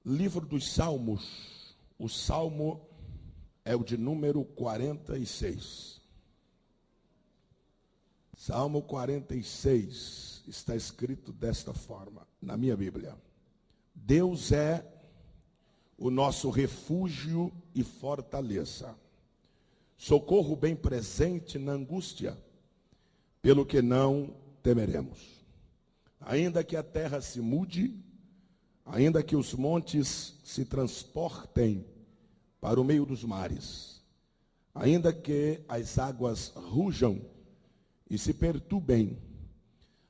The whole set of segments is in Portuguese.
Livro dos Salmos, o Salmo é o de número 46. Salmo 46 está escrito desta forma, na minha Bíblia. Deus é o nosso refúgio e fortaleza, socorro bem presente na angústia, pelo que não temeremos. Ainda que a terra se mude, ainda que os montes se transportem para o meio dos mares, ainda que as águas rujam e se perturbem,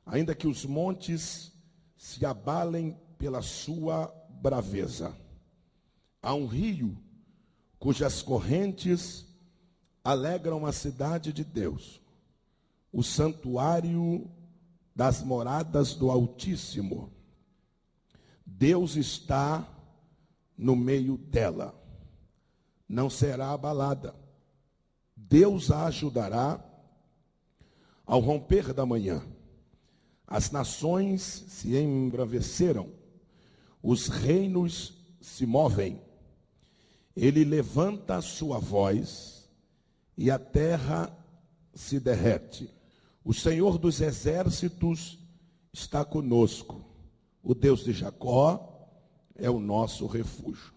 ainda que os montes se abalem pela sua braveza. Há um rio cujas correntes alegram a cidade de Deus, o santuário das moradas do Altíssimo. Deus está no meio dela, não será abalada. Deus a ajudará ao romper da manhã. As nações se embraveceram, os reinos se movem. Ele levanta a sua voz e a terra se derrete. O Senhor dos exércitos está conosco. O Deus de Jacó é o nosso refúgio.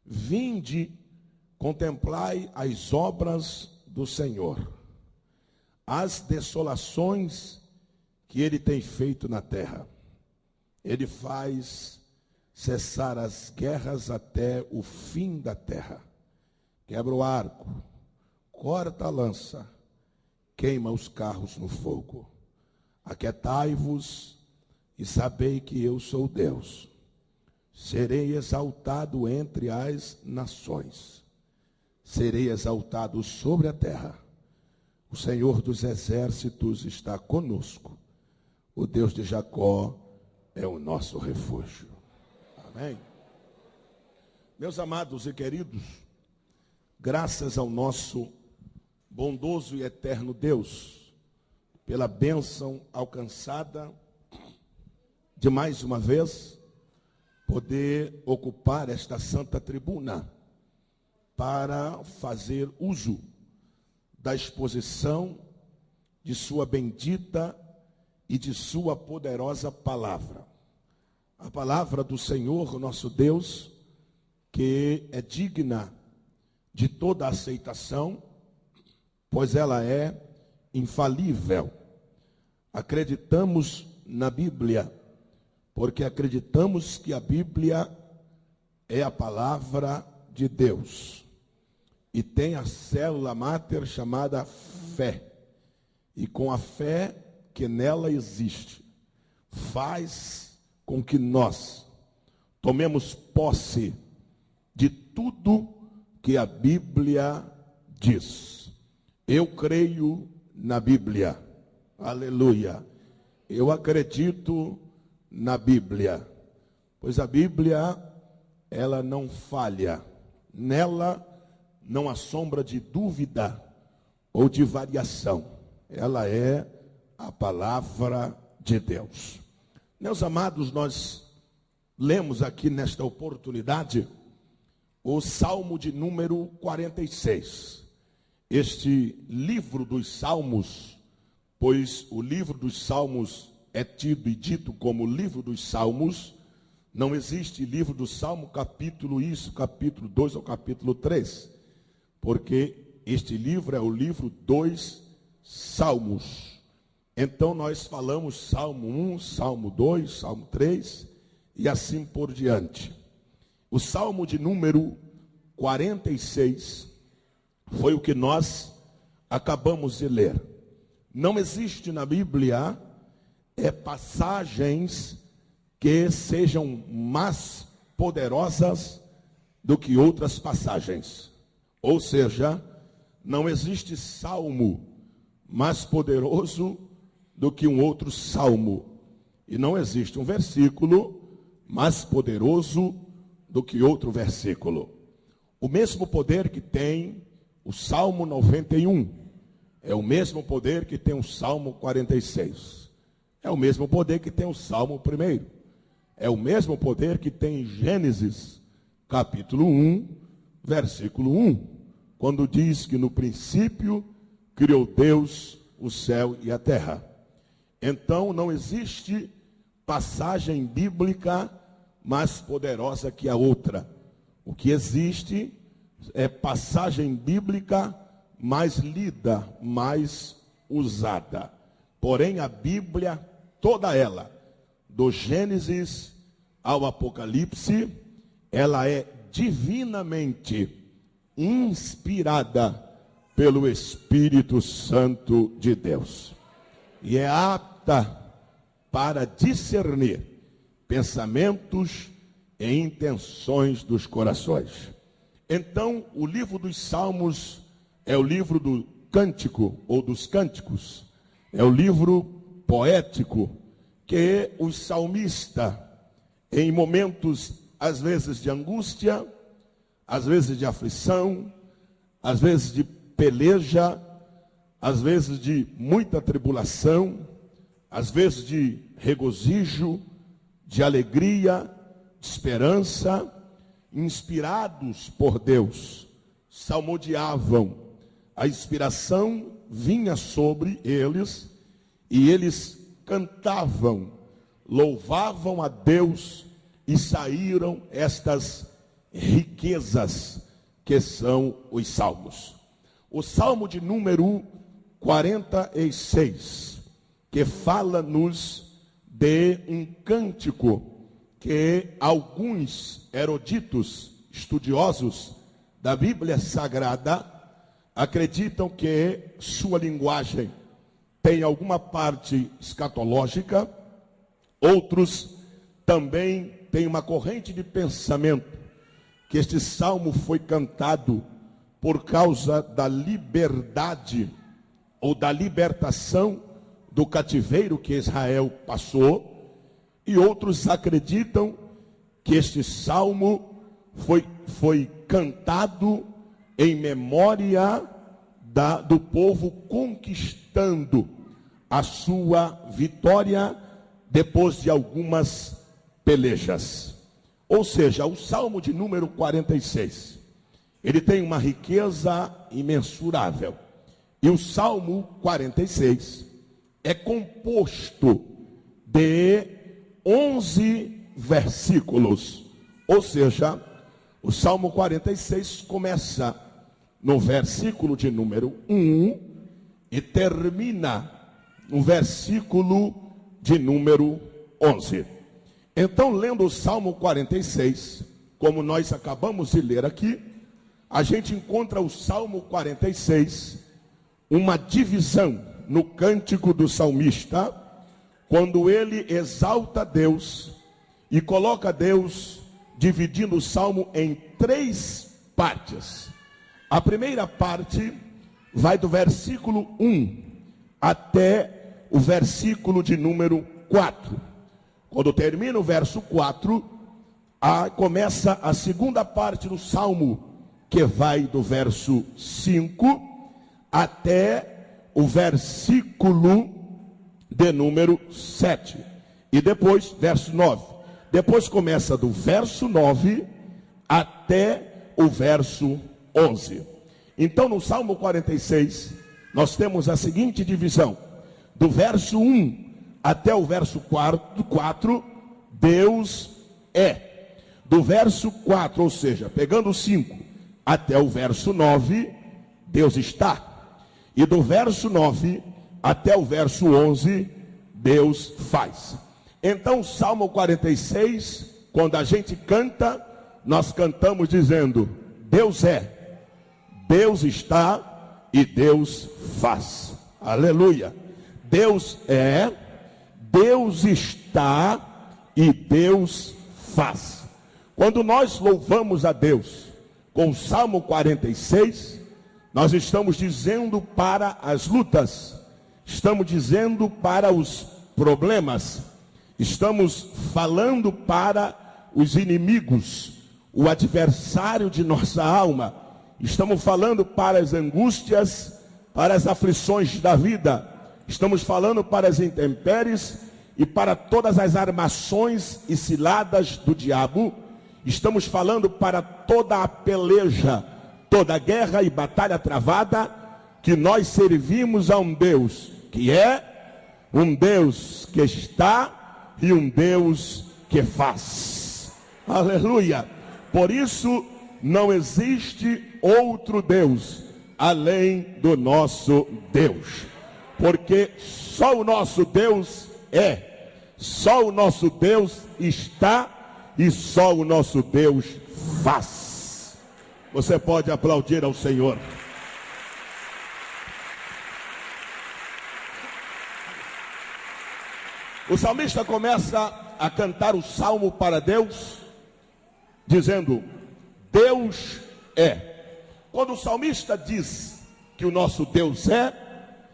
Vinde, contemplai as obras do Senhor, as desolações que ele tem feito na terra. Ele faz cessar as guerras até o fim da terra. Quebra o arco, corta a lança, queima os carros no fogo. Aquietai-vos e sabei que eu sou Deus. Serei exaltado entre as nações. Serei exaltado sobre a terra. O Senhor dos exércitos está conosco. O Deus de Jacó é o nosso refúgio. Amém. Meus amados e queridos, graças ao nosso bondoso e eterno Deus, pela bênção alcançada de mais uma vez poder ocupar esta santa tribuna para fazer uso da exposição de sua bendita e de sua poderosa palavra. A palavra do Senhor, nosso Deus, que é digna de toda aceitação, pois ela é infalível. Acreditamos na Bíblia, porque acreditamos que a Bíblia é a palavra de Deus. E tem a célula máter chamada fé. E com a fé que nela existe, faz com que nós tomemos posse de tudo que a Bíblia diz. Eu creio na Bíblia. Aleluia. Eu acredito na Bíblia. Pois a Bíblia, ela não falha. Nela não há sombra de dúvida ou de variação. Ela é a palavra de Deus. Meus amados, nós lemos aqui nesta oportunidade o Salmo de número 46. Este livro dos Salmos, pois o livro dos Salmos é tido e dito como livro dos Salmos, não existe livro do Salmo, capítulo isso, capítulo 2 ou capítulo 3, porque este livro é o livro dos Salmos. Então nós falamos Salmo 1, Salmo 2, Salmo 3 e assim por diante. O Salmo de número 46 foi o que nós acabamos de ler. Não existe na Bíblia passagens que sejam mais poderosas do que outras passagens. Ou seja, não existe salmo mais poderoso do que um outro salmo. E não existe um versículo mais poderoso do que outro versículo. O mesmo poder que tem o Salmo 91 é o mesmo poder que tem o Salmo 46. É o mesmo poder que tem o Salmo 1. É o mesmo poder que tem em Gênesis, capítulo 1, versículo 1, quando diz que no princípio criou Deus o céu e a terra. Então não existe passagem bíblica mais poderosa que a outra. O que existe é passagem bíblica mais lida, mais usada. Porém, a Bíblia, toda ela, do Gênesis ao Apocalipse, ela é divinamente inspirada pelo Espírito Santo de Deus. E é apta para discernir pensamentos e intenções dos corações. Então, o livro dos Salmos é o livro do cântico ou dos cânticos. É o livro poético que o salmista, em momentos, às vezes de angústia, às vezes de aflição, às vezes de peleja, às vezes de muita tribulação, às vezes de regozijo, de alegria, de esperança, inspirados por Deus, salmodiavam. A inspiração vinha sobre eles e eles cantavam, louvavam a Deus e saíram estas riquezas que são os salmos. O salmo de número 46, que fala-nos de um cântico que alguns eruditos, estudiosos da Bíblia Sagrada, acreditam que sua linguagem tem alguma parte escatológica. Outros também têm uma corrente de pensamento que este salmo foi cantado por causa da liberdade ou da libertação do cativeiro que Israel passou. E outros acreditam que este salmo foi cantado em memória do povo conquistando a sua vitória depois de algumas pelejas. Ou seja, o salmo de número 46, ele tem uma riqueza imensurável. E o salmo 46 é composto de 11 versículos. Ou seja, o salmo 46 começa no versículo de número 1 e termina no versículo de número 11. Então, lendo o salmo 46, como nós acabamos de ler aqui, a gente encontra o salmo 46, uma divisão no cântico do salmista, quando ele exalta Deus e coloca Deus dividindo o salmo em 3 partes. A primeira parte vai do versículo 1 até o versículo de número 4. Quando termina o verso 4, começa a segunda parte do salmo, que vai do verso 5 até o versículo de número 7. E depois, verso 9. Depois começa do verso 9 até o verso 11. Então, no Salmo 46, nós temos a seguinte divisão. Do verso 1 até o verso 4, Deus é. Do verso 4, ou seja, pegando o 5 até o verso 9, Deus está. E do verso 9 até o verso 11, Deus faz. Então, o Salmo 46, quando a gente canta, nós cantamos dizendo: Deus é, Deus está e Deus faz. Aleluia. Deus é, Deus está e Deus faz. Quando nós louvamos a Deus com o Salmo 46, nós estamos dizendo para as lutas, estamos dizendo para os problemas, estamos falando para os inimigos, o adversário de nossa alma, estamos falando para as angústias, para as aflições da vida, estamos falando para as intempéries e para todas as armações e ciladas do diabo. Estamos falando para toda a peleja, toda a guerra e batalha travada, que nós servimos a um Deus que é, um Deus que está e um Deus que faz. Aleluia! Por isso não existe outro Deus além do nosso Deus, porque só o nosso Deus é, só o nosso Deus está e só o nosso Deus faz. Você pode aplaudir ao Senhor. O salmista começa a cantar o salmo para Deus, dizendo: Deus é. Quando o salmista diz que o nosso Deus é,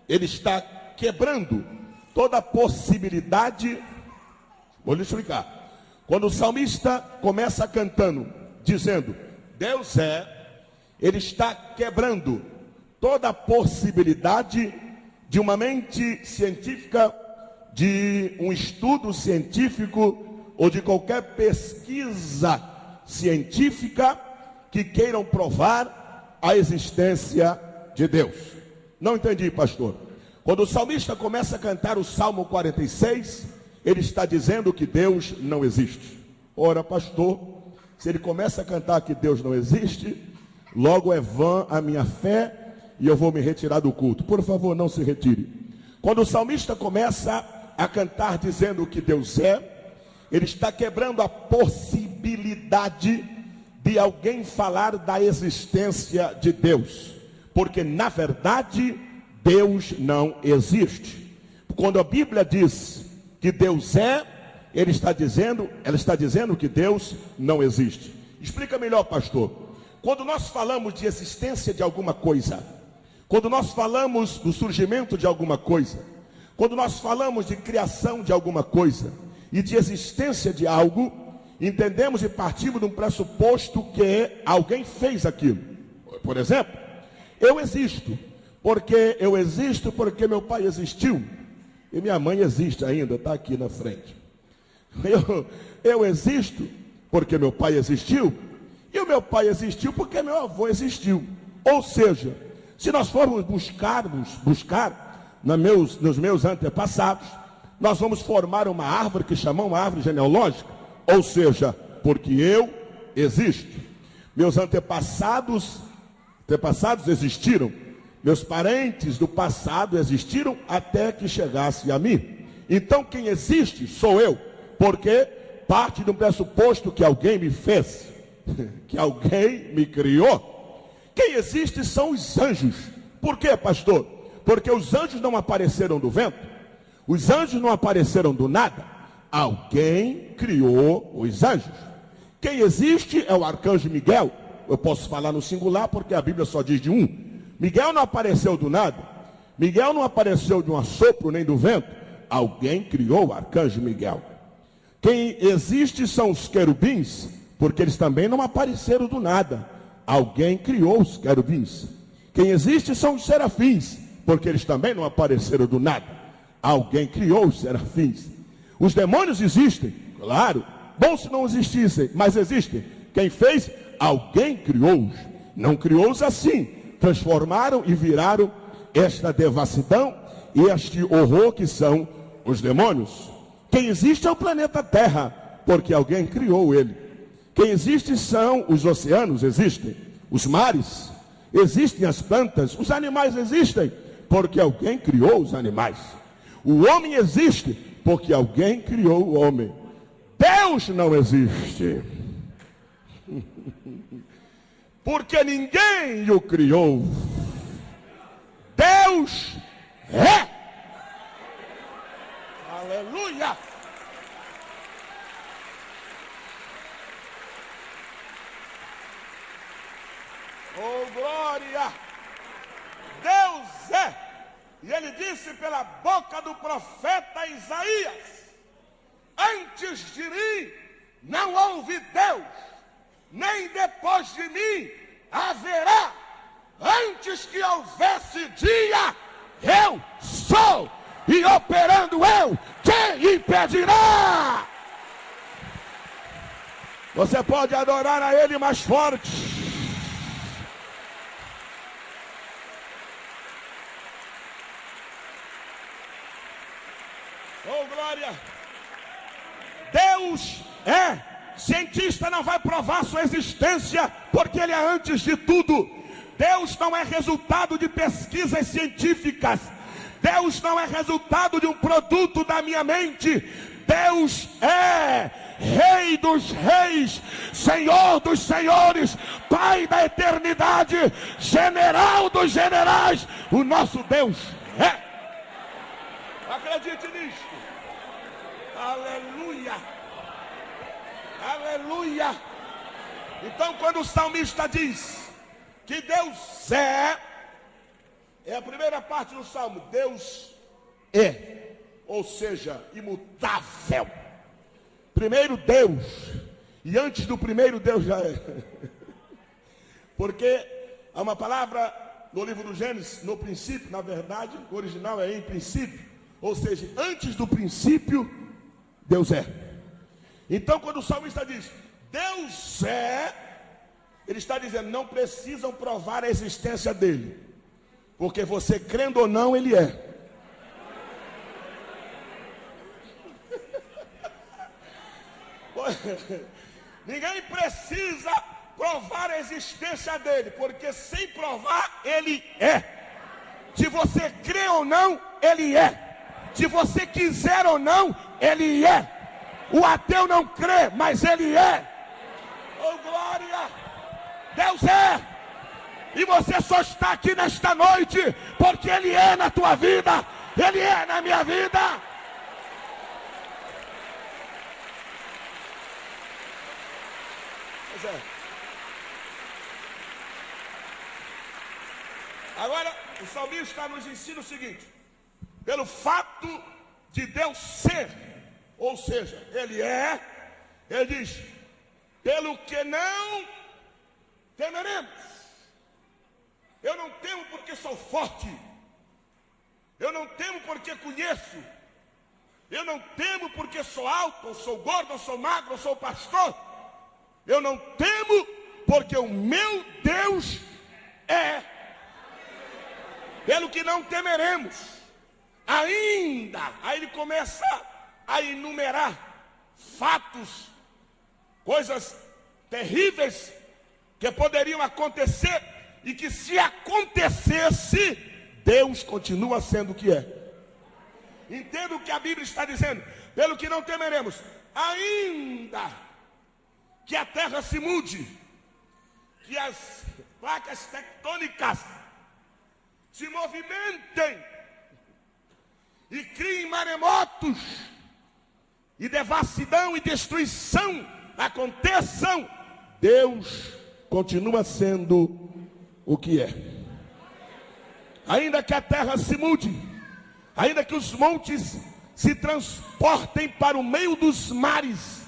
ele está quebrando toda a possibilidade. Vou lhe explicar. Quando o salmista começa cantando, dizendo Deus é, ele está quebrando toda a possibilidade de uma mente científica, de um estudo científico ou de qualquer pesquisa científica que queiram provar a existência de Deus. Não entendi, pastor. Quando o salmista começa a cantar o Salmo 46, ele está dizendo que Deus não existe. Ora, pastor, se ele começa a cantar que Deus não existe, logo é vã a minha fé e eu vou me retirar do culto. Por favor, não se retire. Quando o salmista começa a cantar dizendo que Deus é, ele está quebrando a possibilidade de alguém falar da existência de Deus, porque na verdade Deus não existe. Quando a Bíblia diz que Deus é, ela está dizendo que Deus não existe. Explica melhor, pastor. Quando nós falamos de existência de alguma coisa, quando nós falamos do surgimento de alguma coisa, quando nós falamos de criação de alguma coisa e de existência de algo, entendemos e partimos de um pressuposto que alguém fez aquilo. Por exemplo, eu existo porque meu pai existiu e minha mãe existe ainda, está aqui na frente. Eu existo porque meu pai existiu e o meu pai existiu porque meu avô existiu. Ou seja, se nós formos buscar nos meus antepassados, nós vamos formar uma árvore que chamamos uma árvore genealógica. Ou seja, porque eu existo. Meus antepassados existiram. Meus parentes do passado existiram até que chegasse a mim. Então quem existe sou eu, porque parte do pressuposto que alguém me fez, que alguém me criou. Quem existe são os anjos. Por quê, pastor? Porque os anjos não apareceram do vento, os anjos não apareceram do nada. Alguém criou os anjos. Quem existe é o arcanjo Miguel. Eu posso falar no singular porque a Bíblia só diz de um. Miguel não apareceu do nada. Miguel não apareceu de um assopro nem do vento. Alguém criou o arcanjo Miguel. Quem existe são os querubins, porque eles também não apareceram do nada. Alguém criou os querubins. Quem existe são os serafins, porque eles também não apareceram do nada. Alguém criou os serafins. Os demônios existem, claro. Bom se não existissem, mas existem. Quem fez? Alguém criou-os. Não criou-os assim. Transformaram e viraram esta devassidão e este horror que são os demônios. Quem existe é o planeta Terra, porque alguém criou ele. Quem existe são os oceanos, existem. Os mares, existem as plantas. Os animais existem, porque alguém criou os animais. O homem existe, porque alguém criou o homem. Deus não existe, porque ninguém o criou. Deus é. Aleluia. Oh, glória. Deus é. E ele disse pela boca do profeta Isaías: antes de mim não houve Deus, nem depois de mim haverá. Antes que houvesse dia, eu sou. e operando eu, quem impedirá? Você pode adorar a Ele mais forte. Oh, glória! Deus cientista não vai provar sua existência, porque Ele é antes de tudo. Deus não é resultado de pesquisas científicas. Deus não é resultado de um produto da minha mente. Deus é Rei dos reis, Senhor dos senhores, Pai da eternidade, General dos generais. O nosso Deus é. Acredite nisto. Aleluia. Aleluia. Então, quando o salmista diz que Deus é a primeira parte do salmo. Deus é, ou seja, imutável. Primeiro Deus, e antes do primeiro Deus já é. Porque há uma palavra no livro do Gênesis, no princípio, na verdade, o original é em princípio, ou seja, antes do princípio, Deus é. Então, quando o salmista diz, Deus é, ele está dizendo, não precisam provar a existência dele, porque você crendo ou não, ele é. Ninguém precisa provar a existência dele, porque sem provar, ele é. Se você crê ou não, ele é. Se você quiser ou não, ele é. O ateu não crê, mas ele é. Oh, glória! Deus é. E você só está aqui nesta noite porque ele é na tua vida. Ele é na minha vida. Pois é. Agora, o salmista nos ensina o seguinte: pelo fato de Deus ser, ou seja, ele é, ele diz, pelo que não temeremos. Eu não temo porque sou forte. Eu não temo porque conheço. Eu não temo porque sou alto, ou sou gordo, ou sou magro, ou sou pastor. Eu não temo porque o meu Deus é. Pelo que não temeremos. Ainda, aí ele começa a enumerar fatos, coisas terríveis que poderiam acontecer e que se acontecesse, Deus continua sendo o que é. Entenda o que a Bíblia está dizendo. Pelo que não temeremos, ainda que a terra se mude, que as placas tectônicas se movimentem e criem maremotos, e devassidão e destruição aconteçam, Deus continua sendo o que é. Ainda que a terra se mude, ainda que os montes se transportem para o meio dos mares,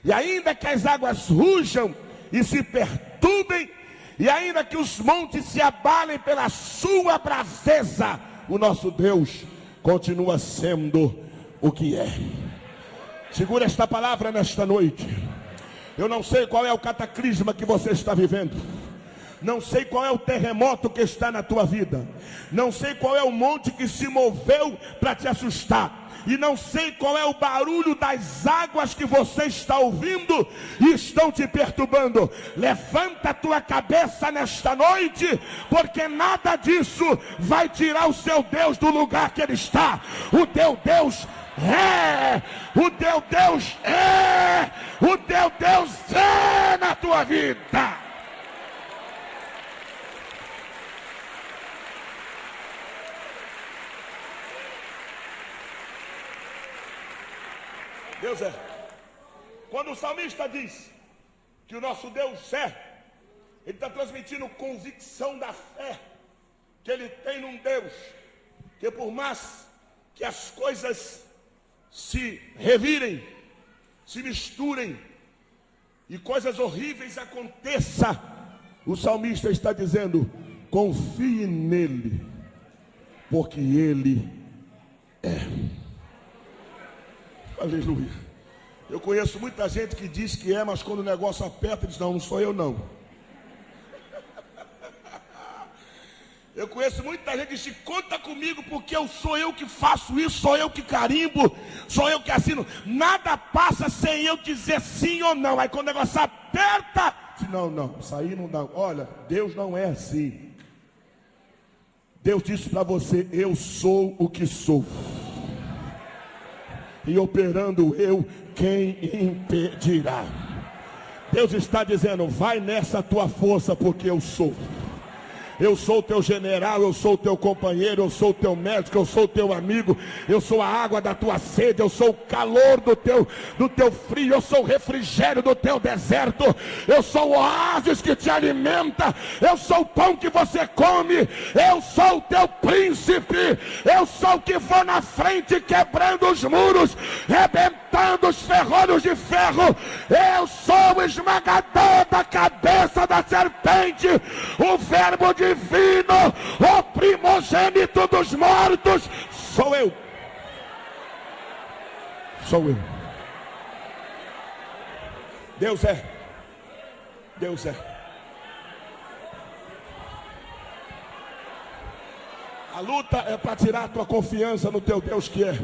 e ainda que as águas rujam e se perturbem, e ainda que os montes se abalem pela sua braveza, o nosso Deus continua sendo o que é. Segura esta palavra nesta noite. Eu não sei qual é o cataclisma que você está vivendo. Não sei qual é o terremoto que está na tua vida. Não sei qual é o monte que se moveu para te assustar. E não sei qual é o barulho das águas que você está ouvindo e estão te perturbando. Levanta a tua cabeça nesta noite, porque nada disso vai tirar o seu Deus do lugar que ele está. O teu Deus é, o teu Deus é, o teu Deus é na tua vida. Deus é. Quando o salmista diz que o nosso Deus é, ele está transmitindo convicção da fé que ele tem num Deus que, por mais que as coisas se revirem, se misturem e coisas horríveis aconteçam, o salmista está dizendo: confie nele, porque ele Aleluia. Eu conheço muita gente que diz que é, mas quando o negócio aperta, diz: não, não sou eu não. Eu conheço muita gente que diz: conta comigo, porque sou eu que faço isso, sou eu que carimbo, sou eu que assino. Nada passa sem eu dizer sim ou não. Aí quando o negócio aperta, diz: não, isso aí não dá. Olha, Deus não é assim. Deus disse para você: eu sou o que sou. E operando eu, quem impedirá? Deus está dizendo: vai nessa tua força, porque eu sou. Eu sou o teu general, eu sou o teu companheiro, eu sou o teu médico, eu sou o teu amigo, eu sou a água da tua sede, eu sou o calor do teu frio, eu sou o refrigério do teu deserto, eu sou o oásis que te alimenta, eu sou o pão que você come, eu sou o teu príncipe, eu sou o que vou na frente quebrando os muros, rebentando os ferrolhos de ferro, eu sou o esmagador da cabeça da serpente, o verbo divino, o primogênito dos mortos, sou eu. Sou eu. Deus é. Deus é. A luta é para tirar a tua confiança no teu Deus que é.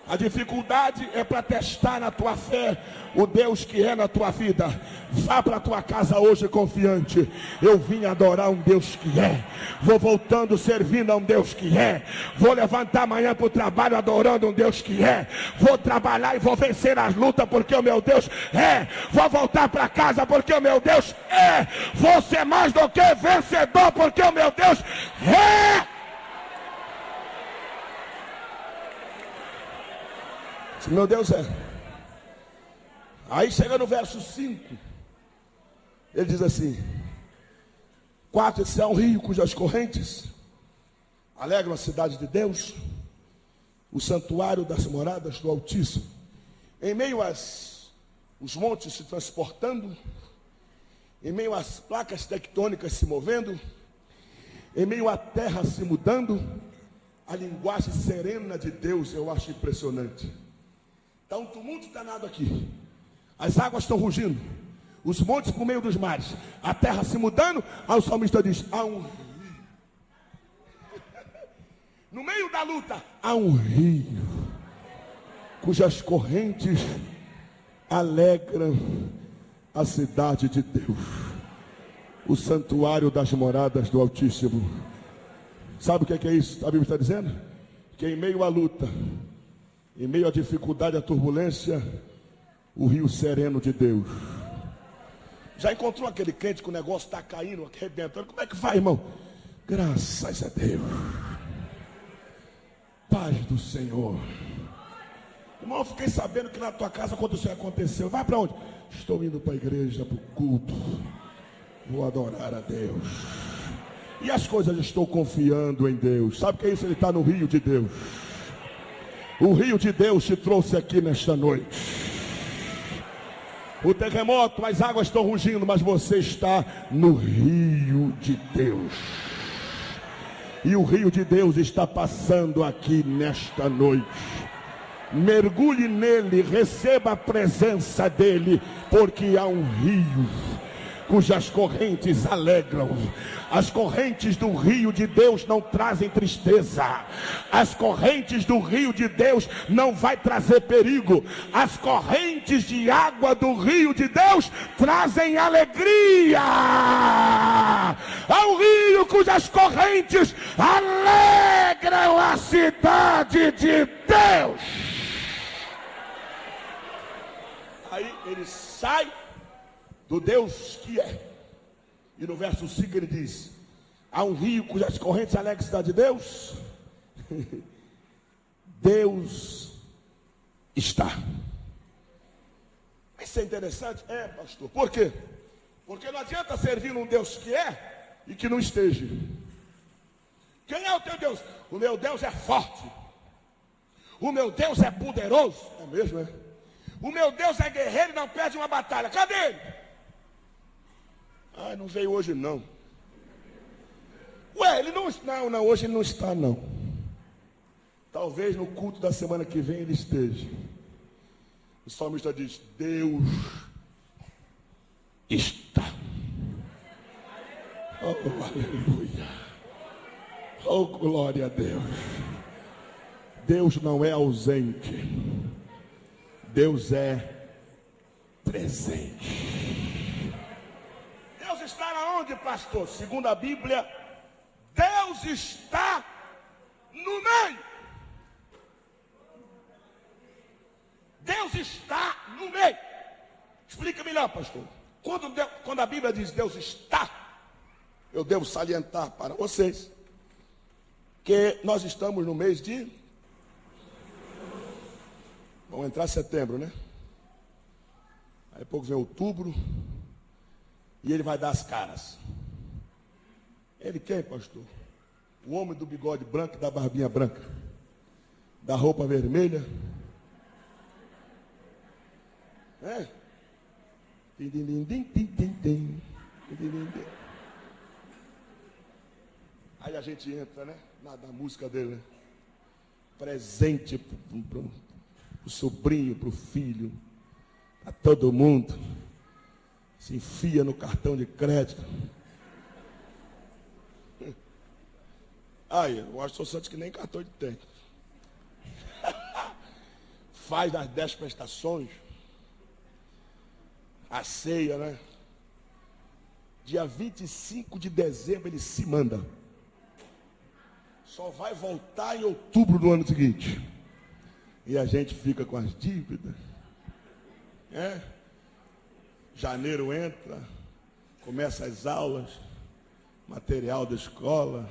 A dificuldade é para testar na tua fé o Deus que é na tua vida. Vá para a tua casa hoje confiante: eu vim adorar um Deus que é. Vou voltando servindo a um Deus que é. Vou levantar amanhã para o trabalho adorando um Deus que é. Vou trabalhar e vou vencer as lutas porque o meu Deus é. Vou voltar para casa porque o meu Deus é. Vou ser mais do que vencedor porque o meu Deus é. Meu Deus é. Aí chega no verso 5, ele diz assim: 4, esse é um rio cujas correntes alegram a cidade de Deus, o santuário das moradas do Altíssimo. Em meio os montes se transportando, em meio às placas tectônicas se movendo, em meio à terra se mudando, a linguagem serena de Deus eu acho impressionante. Está um tumulto danado aqui. As águas estão rugindo, os montes por meio dos mares, a terra se mudando. Aí o salmista diz: há um rio. No meio da luta, há um rio cujas correntes alegram a cidade de Deus, o santuário das moradas do Altíssimo. Sabe o que é isso? A Bíblia está dizendo que em meio à luta, em meio à dificuldade, à turbulência, o rio sereno de Deus. Já encontrou aquele crente que o negócio está caindo, arrebentando? Como é que vai, irmão? Graças a Deus. Paz do Senhor. Irmão, eu fiquei sabendo que na tua casa aconteceu. Vai para onde? Estou indo para a igreja, para o culto. Vou adorar a Deus. E as coisas, estou confiando em Deus. Sabe o que é isso? Ele está no rio de Deus. O rio de Deus te trouxe aqui nesta noite. O terremoto, as águas estão rugindo, mas você está no rio de Deus. E o rio de Deus está passando aqui nesta noite. Mergulhe nele, receba a presença dele, porque há um rio cujas correntes alegram. As correntes do rio de Deus não trazem tristeza. As correntes do rio de Deus não vai trazer perigo. As correntes de água do rio de Deus trazem alegria. Há um rio cujas correntes alegram a cidade de Deus. Aí ele sai do Deus que é. E no verso 5 ele diz: há um rio cujas correntes alegram a cidade de Deus. Deus está. Isso é interessante? É, pastor. Por quê? Porque não adianta servir um Deus que é e que não esteja. Quem é o teu Deus? O meu Deus é forte. O meu Deus é poderoso. É mesmo, é? O meu Deus é guerreiro e não perde uma batalha. Cadê ele? Ah, não veio hoje não. Ué, ele não... Não, hoje ele não está não. Talvez no culto da semana que vem ele esteja. O salmista diz: Deus está. Oh, aleluia. Oh, glória a Deus. Deus não é ausente. Deus é presente. Deus está onde, pastor? Segundo a Bíblia, Deus está no meio. Deus está no meio. Explica melhor, pastor. Quando a Bíblia diz Deus está, eu devo salientar para vocês que nós estamos no mês de... Vamos entrar em setembro, né? Aí pouco vem outubro e ele vai dar as caras. Ele quem, pastor? O homem do bigode branco e da barbinha branca, da roupa vermelha. É? Aí a gente entra, né? Na música dele, né? Presente pro sobrinho, pro filho, a todo mundo. Se enfia no cartão de crédito. Aí, eu acho que sou que nem cartão de tem. Faz nas 10 prestações. A ceia, né? Dia 25 de dezembro ele se manda. Só vai voltar em outubro do ano seguinte. E a gente fica com as dívidas. Janeiro entra, começa as aulas, material da escola,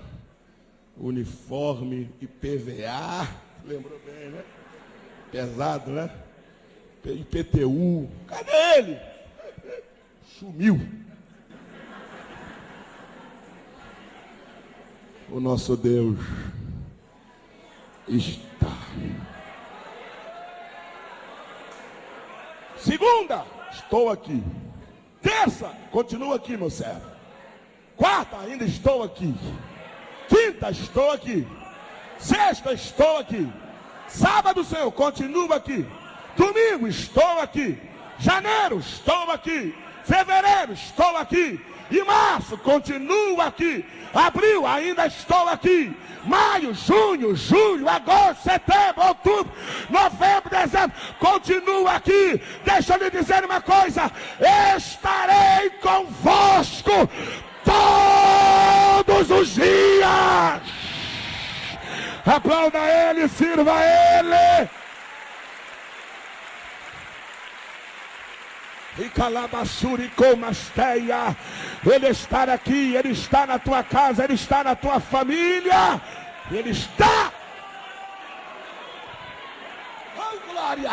uniforme, IPVA, lembrou bem, né? Pesado, né? IPTU, cadê ele? Sumiu. O nosso Deus está. Segunda, estou aqui. Terça, continuo aqui, meu servo. Quarta, ainda estou aqui. Quinta, estou aqui. Sexta, estou aqui. Sábado, Senhor, continuo aqui. Domingo, estou aqui. Janeiro, estou aqui. Fevereiro, estou aqui. E março, continuo aqui. Abril, ainda estou aqui. Maio, junho, julho, agosto, setembro, outubro, novembro, dezembro, continuo aqui. Deixa eu lhe dizer uma coisa: estarei convosco todos os dias. Aplauda ele, sirva ele. E calabassuri com asteia. Ele está aqui, ele está na tua casa, ele está na tua família. Ele está. Oh, glória.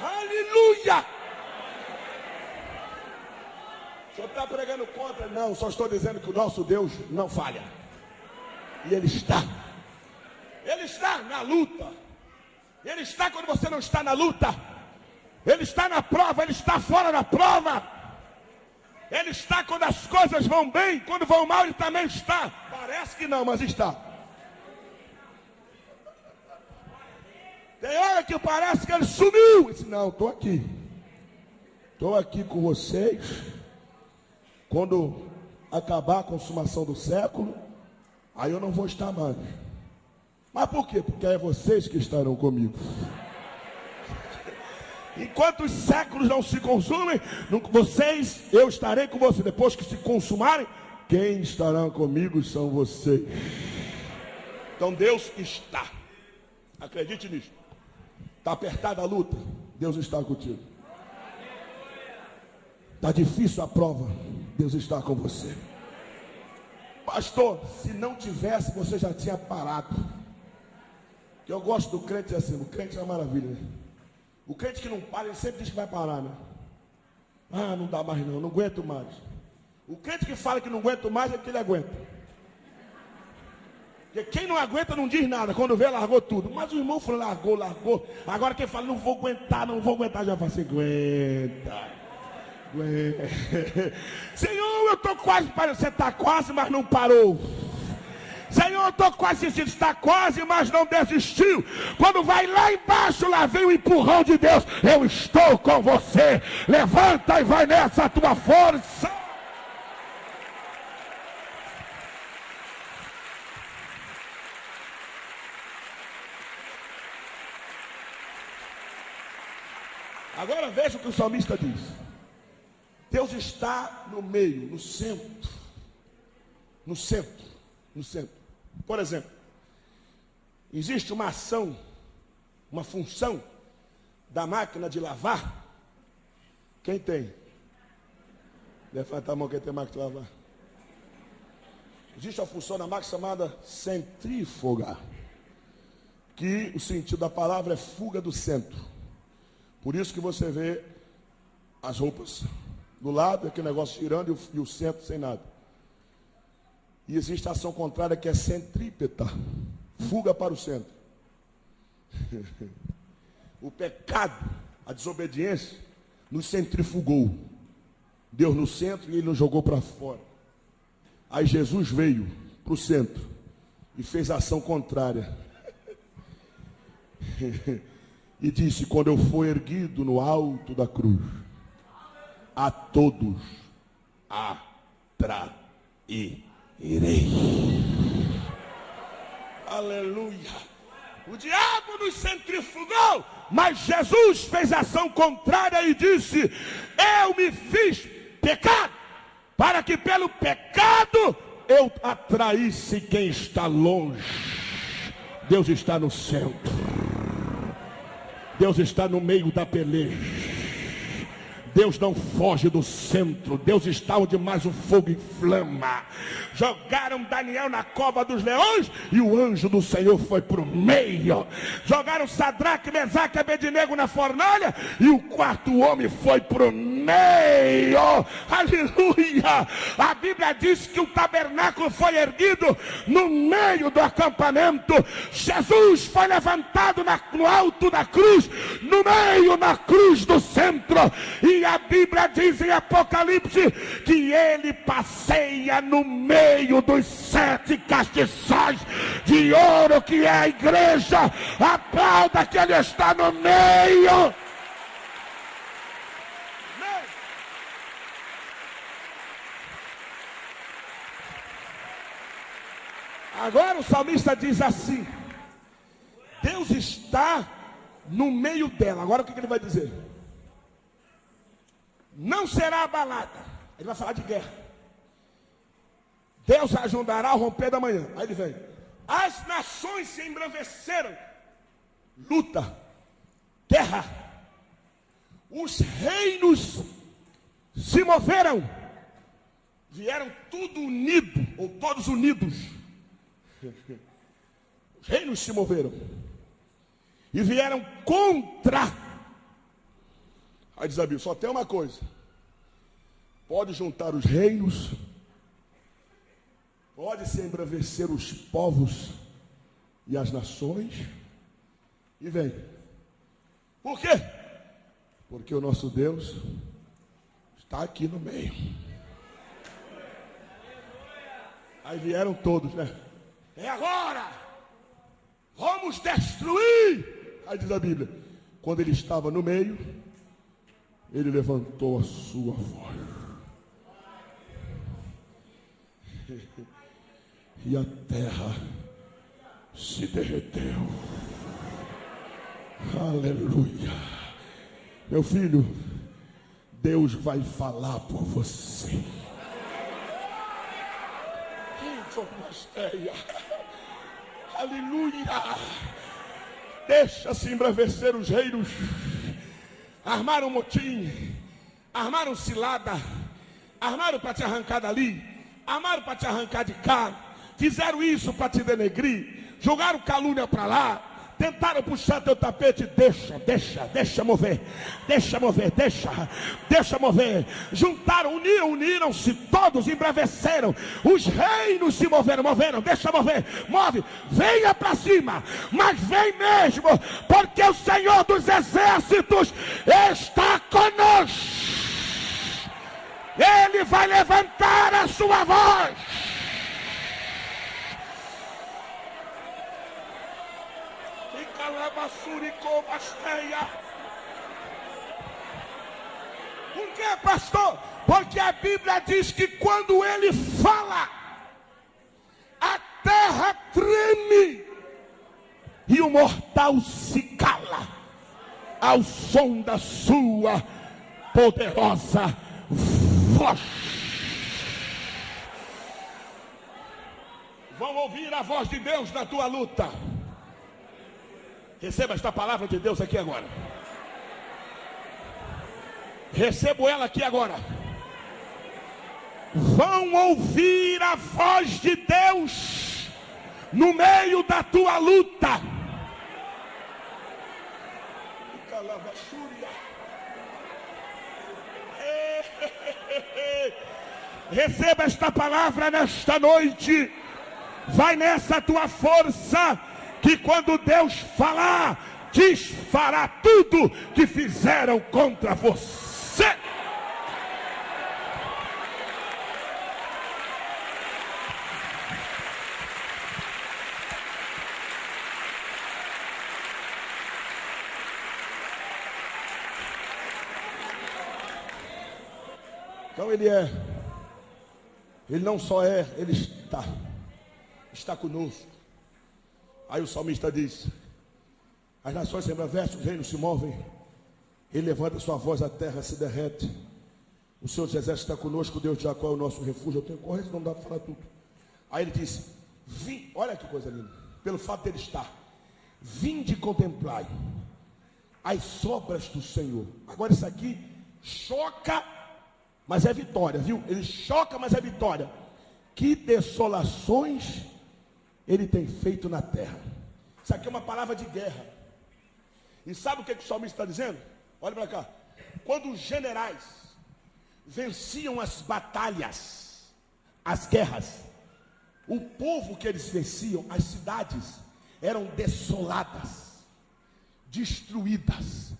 Aleluia. O senhor está pregando contra? Não, só estou dizendo que o nosso Deus não falha. E ele está. Ele está na luta. Ele está quando você não está na luta. Ele está na prova, ele está fora da prova. Ele está quando as coisas vão bem, quando vão mal ele também está. Parece que não, mas está. Tem hora que parece que ele sumiu. Eu disse, não, estou aqui. Estou aqui com vocês. Quando acabar a consumação do século, aí eu não vou estar mais. Mas por quê? Porque é vocês que estarão comigo. Enquanto os séculos não se consumem, eu estarei com vocês. Depois que se consumarem, quem estará comigo são vocês. Então Deus está. Acredite nisso. Está apertada a luta, Deus está contigo. Está difícil a prova, Deus está com você. Pastor, se não tivesse, você já tinha parado. Eu gosto do crente assim, o crente é uma maravilha, né? O crente que não para, ele sempre diz que vai parar, né? Ah, não dá mais não aguento mais. O crente que fala que não aguenta mais é que ele aguenta. Porque quem não aguenta não diz nada, quando vê largou tudo. Mas o irmão falou, largou. Agora quem fala, não vou aguentar, já fala assim, aguenta. Senhor, eu estou quase parando. Você está quase, mas não parou. Senhor, estou quase desistindo. Está quase, mas não desistiu. Quando vai lá embaixo, lá vem o empurrão de Deus. Eu estou com você. Levanta e vai nessa tua força. Agora veja o que o salmista diz. Deus está no meio, no centro. No centro. No centro. Por exemplo, existe uma ação, uma função da máquina de lavar. Quem tem? Levanta a mão quem tem máquina de lavar. Existe uma função da máquina chamada centrífuga, que o sentido da palavra é fuga do centro. Por isso que você vê as roupas do lado, aquele negócio girando e o centro sem nada. E existe a ação contrária que é centrípeta, fuga para o centro. O pecado, a desobediência, nos centrifugou. Deus no centro e ele nos jogou para fora. Aí Jesus veio para o centro e fez a ação contrária. E disse: quando eu for erguido no alto da cruz, a todos atrairei. Aleluia. O diabo nos centrifugou, mas Jesus fez ação contrária e disse: eu me fiz pecado, para que pelo pecado eu atraísse quem está longe. Deus está no centro. Deus está no meio da peleja. Deus não foge do centro. Deus está onde mais o fogo inflama. Jogaram Daniel na cova dos leões e o anjo do Senhor foi para o meio. Jogaram Sadraque, Mesaque e Abednego na fornalha e o quarto homem foi para o meio. Aleluia! A Bíblia diz que o tabernáculo foi erguido no meio do acampamento. Jesus foi levantado no alto da cruz, no meio da cruz do centro. E a Bíblia diz em Apocalipse que ele passeia no meio dos 7 castiçais de ouro que é a igreja. Aplauda que ele está no meio. Agora o salmista diz assim: Deus está no meio dela. Agora o que ele vai dizer? Não será abalada. Ele vai falar de guerra. Deus ajudará ao romper da manhã. Aí ele vem: as nações se embraveceram. Luta, guerra. Os reinos se moveram. Vieram tudo unido, ou todos unidos. Os reinos se moveram e vieram contra. Aí diz a Bíblia: só tem uma coisa: pode juntar os reinos, pode se embravecer os povos e as nações, e vem. Por quê? Porque o nosso Deus está aqui no meio. Aí vieram todos, né? É agora! Vamos destruir! Aí diz a Bíblia: quando ele estava no meio, ele levantou a sua voz. E a terra se derreteu. Aleluia. Meu filho, Deus vai falar por você. Aleluia. Deixa-se embravecer os reinos. Armaram motim, armaram cilada, armaram para te arrancar dali, armaram para te arrancar de cá, fizeram isso para te denegrir, jogaram calúnia para lá, tentaram puxar teu tapete. Deixa mover, deixa mover. Juntaram, uniram-se, todos embraveceram. Os reinos se moveram, deixa mover, move, venha para cima, mas vem mesmo, porque o Senhor dos exércitos está conosco. Ele vai levantar a sua voz. Por que, pastor? Porque a Bíblia diz que quando ele fala, a terra treme e o mortal se cala ao som da sua poderosa voz. Vão ouvir a voz de Deus na tua luta. Receba esta palavra de Deus aqui agora. Recebo ela aqui agora. Vão ouvir a voz de Deus no meio da tua luta. Receba esta palavra nesta noite. Vai nessa tua força, que quando Deus falar, desfará tudo que fizeram contra você. Então ele não só é, ele está conosco. Aí o salmista diz: as nações se embravecem, os reinos se movem, ele levanta sua voz, a terra se derrete. O Senhor dos exércitos está conosco, o Deus de Jacó é o nosso refúgio. Eu tenho corrente, não dá para falar tudo. Aí ele diz: vim, olha que coisa linda, pelo fato dele estar, vinde contemplai as obras do Senhor. Agora isso aqui choca, mas é vitória, viu? Ele choca, mas é vitória. Que desolações ele tem feito na terra. Isso aqui é uma palavra de guerra. E sabe o que o salmista está dizendo? Olha para cá. Quando os generais venciam as batalhas, as guerras, o povo que eles venciam, as cidades, eram desoladas, destruídas.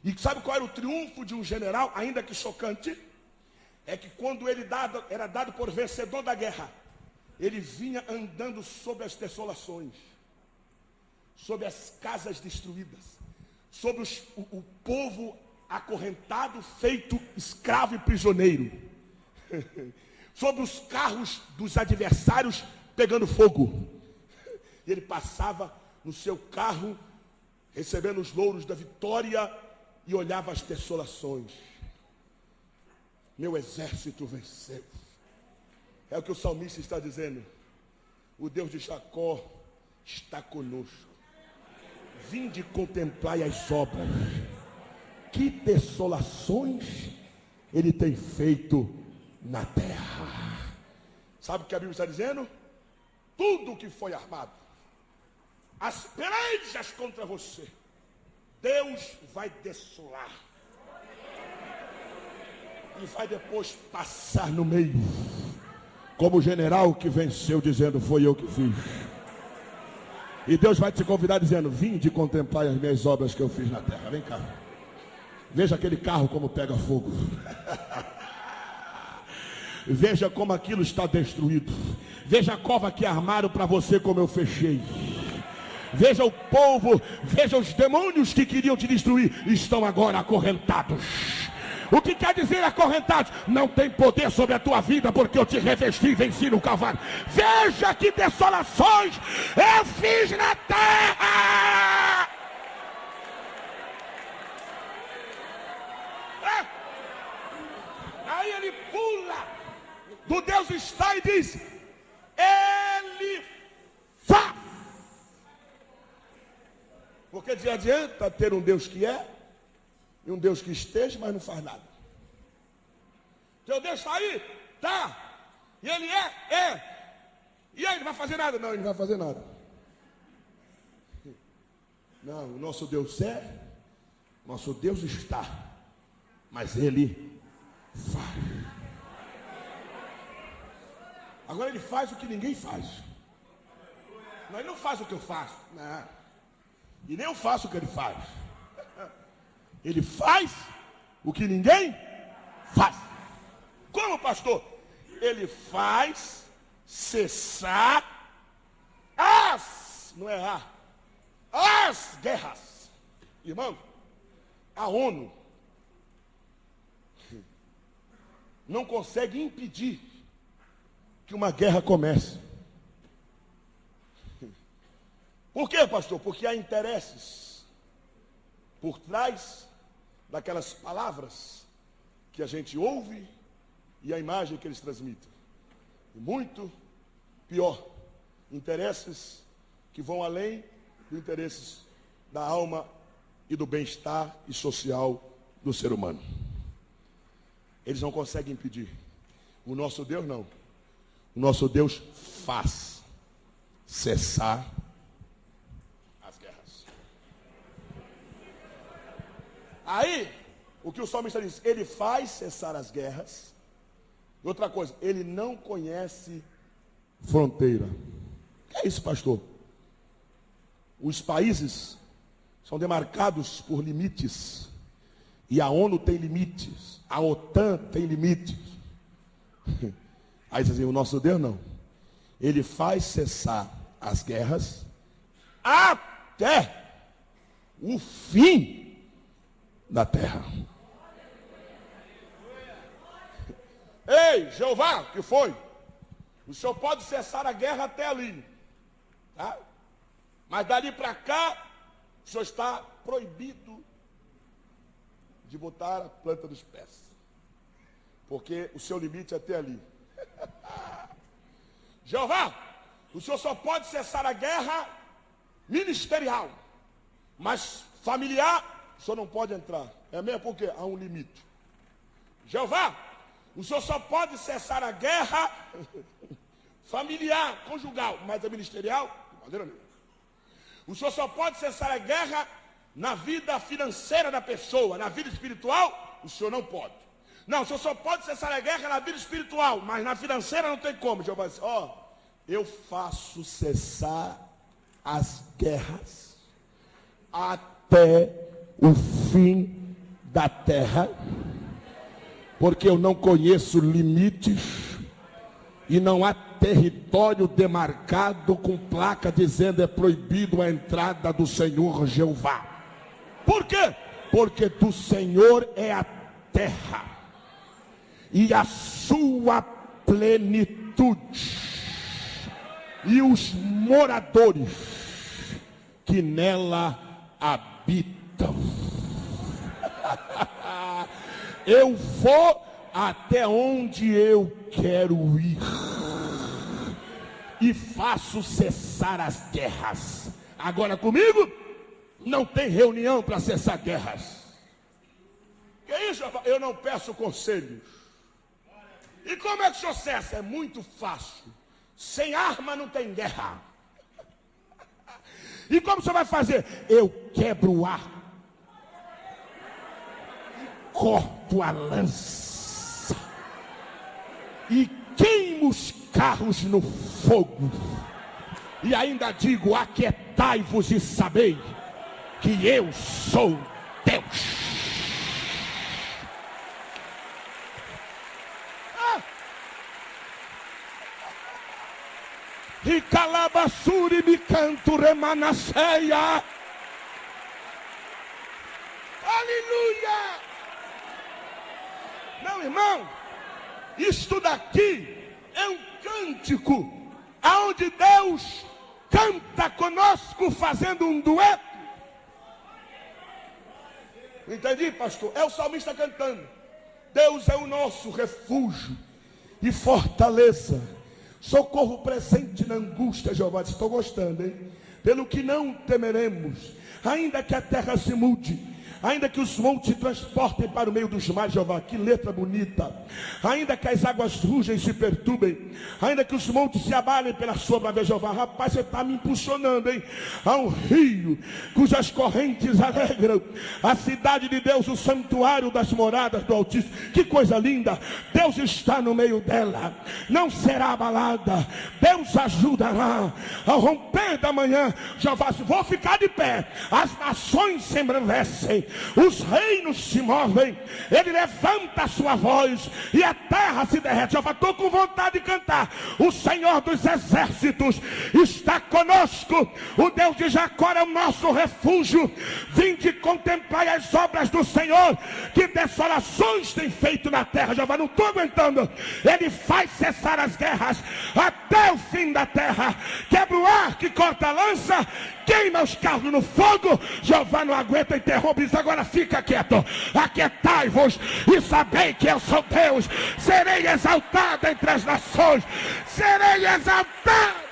E sabe qual era o triunfo de um general, ainda que chocante? É que quando ele era dado por vencedor da guerra, ele vinha andando sobre as desolações, sobre as casas destruídas, sobre o povo acorrentado, feito escravo e prisioneiro, sobre os carros dos adversários pegando fogo. Ele passava no seu carro, recebendo os louros da vitória, e olhava as desolações. Meu exército venceu. É o que o salmista está dizendo. O Deus de Jacó está conosco. Vinde contemplai as obras. Que desolações ele tem feito na terra. Sabe o que a Bíblia está dizendo? Tudo que foi armado, as pelejas contra você, Deus vai dessolar. E vai depois passar no meio, como o general que venceu, dizendo: foi eu que fiz. E Deus vai te convidar dizendo: vinde contemplar as minhas obras que eu fiz na terra. Vem cá, veja aquele carro como pega fogo. Veja como aquilo está destruído. Veja a cova que armaram para você, como eu fechei. Veja o povo, veja os demônios que queriam te destruir, estão agora acorrentados. O que quer dizer acorrentados? Não tem poder sobre a tua vida, porque eu te revesti e venci no Calvário. Veja que desolações eu fiz na terra. Aí ele pula do Deus está e diz: ele faz. Porque adianta ter um Deus que é e um Deus que esteja, mas não faz nada. Teu Deus está aí? Tá. E ele é? E aí, ele não vai fazer nada? Não, ele não vai fazer nada. Não, o nosso Deus é, nosso Deus está, mas ele faz. Agora ele faz o que ninguém faz. Não, ele não faz o que eu faço. Não. E nem eu faço o que ele faz. Ele faz o que ninguém faz. Como, pastor? Ele faz cessar as, não é as guerras. Irmão, a ONU não consegue impedir que uma guerra comece. Por quê, pastor? Porque há interesses por trás daquelas palavras que a gente ouve e a imagem que eles transmitem. E muito pior, interesses que vão além dos interesses da alma e do bem-estar e social do ser humano. Eles não conseguem impedir. O nosso Deus não. O nosso Deus faz cessar as guerras. Aí, o que o salmista diz, ele faz cessar as guerras. E outra coisa, ele não conhece fronteira. O que é isso, pastor? Os países são demarcados por limites. E a ONU tem limites. A OTAN tem limites. Aí diz assim, o nosso Deus não. Ele faz cessar as guerras até o fim da terra. Ei, Jeová, que foi? O senhor pode cessar a guerra até ali, tá? Mas dali para cá, o senhor está proibido de botar a planta dos pés. Porque o seu limite é até ali. Jeová, o senhor só pode cessar a guerra ministerial. Mas familiar, o senhor não pode entrar. É mesmo porque há um limite. Jeová, o senhor só pode cessar a guerra familiar, conjugal, mas a ministerial, de maneira nenhuma. O senhor só pode cessar a guerra na vida financeira da pessoa, na vida espiritual, o senhor não pode. Não, o senhor só pode cessar a guerra na vida espiritual, mas na financeira não tem como. Jeová diz, eu faço cessar as guerras até o fim da terra, porque eu não conheço limites e não há território demarcado com placa dizendo é proibido a entrada do Senhor Jeová. Por quê? Porque do Senhor é a terra e a sua plenitude e os moradores que nela habitam. Eu vou até onde eu quero ir e faço cessar as guerras. Agora comigo não tem reunião para cessar guerras. Que isso? Eu não peço conselhos. E como é que o senhor cessa? É muito fácil. Sem arma não tem guerra. E como o senhor vai fazer? Eu quebro o ar, corto a lança e queimo os carros no fogo. E ainda digo, aquietai-vos e sabei que eu sou Deus. E calabassuri me canto remanaceia. Aleluia! Meu irmão, isto daqui é um cântico aonde Deus canta conosco fazendo um dueto. Entendi, pastor? É o salmista cantando. Deus é o nosso refúgio e fortaleza, socorro presente na angústia. Jeová, estou gostando, hein? Pelo que não temeremos, ainda que a terra se mude, ainda que os montes se transportem para o meio dos mares. Jeová, que letra bonita. Ainda que as águas rugem e se perturbem, ainda que os montes se abalem pela sua braveza. Jeová, rapaz, você está me impulsionando, hein? Há um rio cujas correntes alegram a cidade de Deus, o santuário das moradas do Altíssimo. Que coisa linda. Deus está no meio dela, não será abalada. Deus ajudará ao romper da manhã. Jeová, vou ficar de pé. As nações se embravecem, os reinos se movem, ele levanta a sua voz e a terra se derrete. Eu estou com vontade de cantar. O Senhor dos exércitos está conosco, o Deus de Jacó é o nosso refúgio. Vinde contemplar as obras do Senhor, que desolações tem feito na terra. Jeová, não estou aguentando. Ele faz cessar as guerras até o fim da terra, quebra o ar que corta a lança, queima os carros no fogo. Jeová não aguenta, interrompe isso. Agora fica quieto, aquietai-vos e sabei que eu sou Deus. Serei exaltado entre as nações, serei exaltado.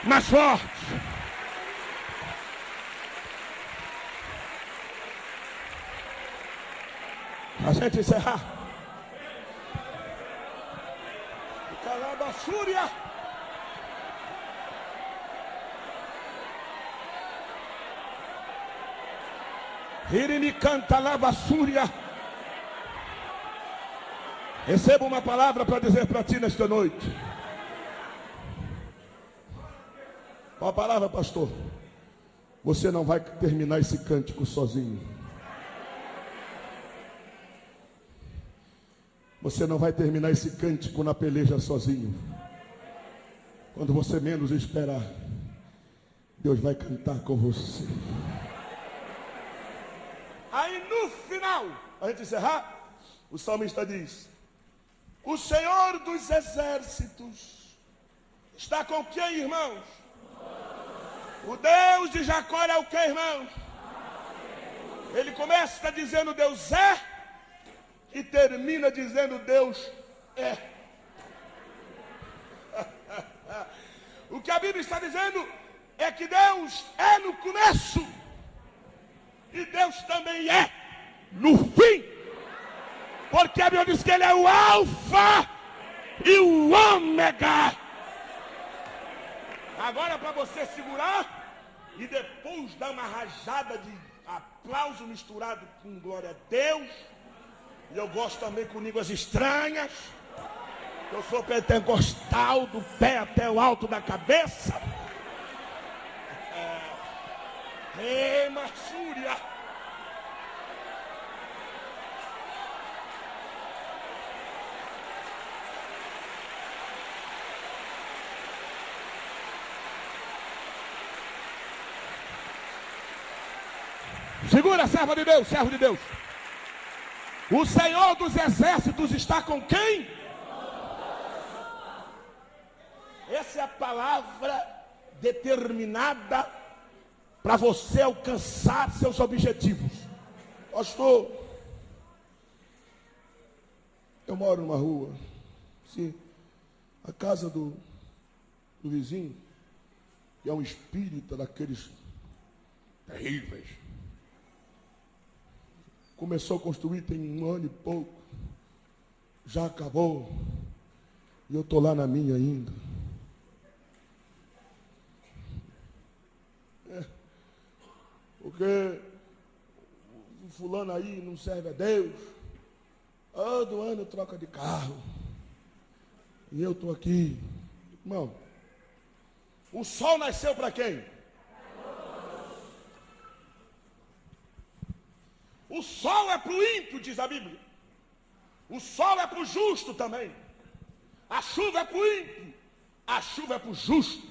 Mais forte. A gente encerrar. Calabaçúria. Irine canta labaçúria. Receba uma palavra para dizer para ti nesta noite. Qual a palavra, pastor? Você não vai terminar esse cântico sozinho. Você não vai terminar esse cântico na peleja sozinho. Quando você menos esperar, Deus vai cantar com você. Aí no final, a gente encerrar, o salmista diz: o Senhor dos exércitos está com quem, irmãos? O Deus de Jacó é o que, irmãos? Ele começa dizendo Deus é, e termina dizendo Deus é. O que a Bíblia está dizendo é que Deus é no começo e Deus também é no fim, porque a Bíblia diz que ele é o alfa e o ômega. Agora, para você segurar e depois dar uma rajada de aplauso misturado com glória a Deus. E eu gosto também com línguas estranhas. Eu sou pentecostal do pé até o alto da cabeça. Maçúria. Segura, serva de Deus, servo de Deus. O Senhor dos exércitos está com quem? Essa é a palavra determinada para você alcançar seus objetivos. Pastor, eu moro numa rua, sim, a casa do vizinho, que é um espírita daqueles terríveis. Começou a construir tem 1 ano e pouco. Já acabou. E eu estou lá na minha ainda. Porque o fulano aí não serve a Deus. Todo ano troca de carro. E eu estou aqui. Irmão, o sol nasceu para quem? O sol é para o ímpio, diz a Bíblia. O sol é para o justo também. A chuva é para o ímpio. A chuva é para o justo.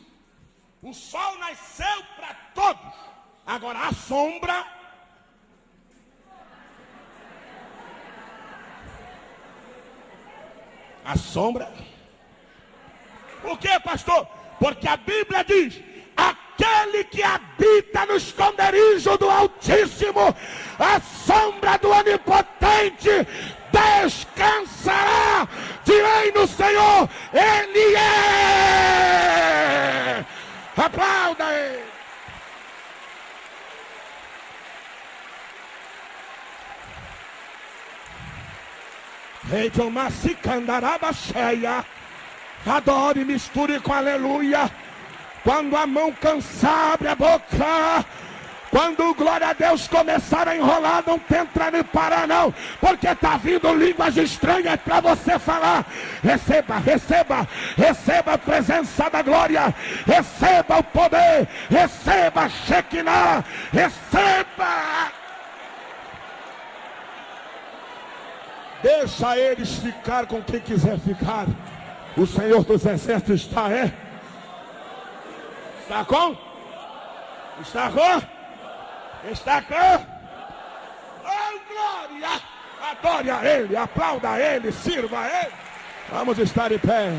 O sol nasceu para todos. Agora a sombra. A sombra. Por quê, pastor? Porque a Bíblia diz: aquele que habita no esconderijo do Altíssimo, a sombra do Onipotente, descansará. Direi no Senhor, Ele é. Aplauda Ele. Rei de uma sicandaraba cheia. Adore, misture com aleluia. Quando a mão cansar, abre a boca. Quando glória a Deus começar a enrolar, não tenta me parar não, porque está vindo línguas estranhas para você falar. Receba, receba, receba a presença da glória, receba o poder, receba a Shekinah, receba. Deixa eles ficar com quem quiser ficar. O Senhor dos Exércitos está, Está com? Está com? Está com? Oh, glória! Adore a Ele, aplauda a Ele, sirva a Ele. Vamos estar em pé.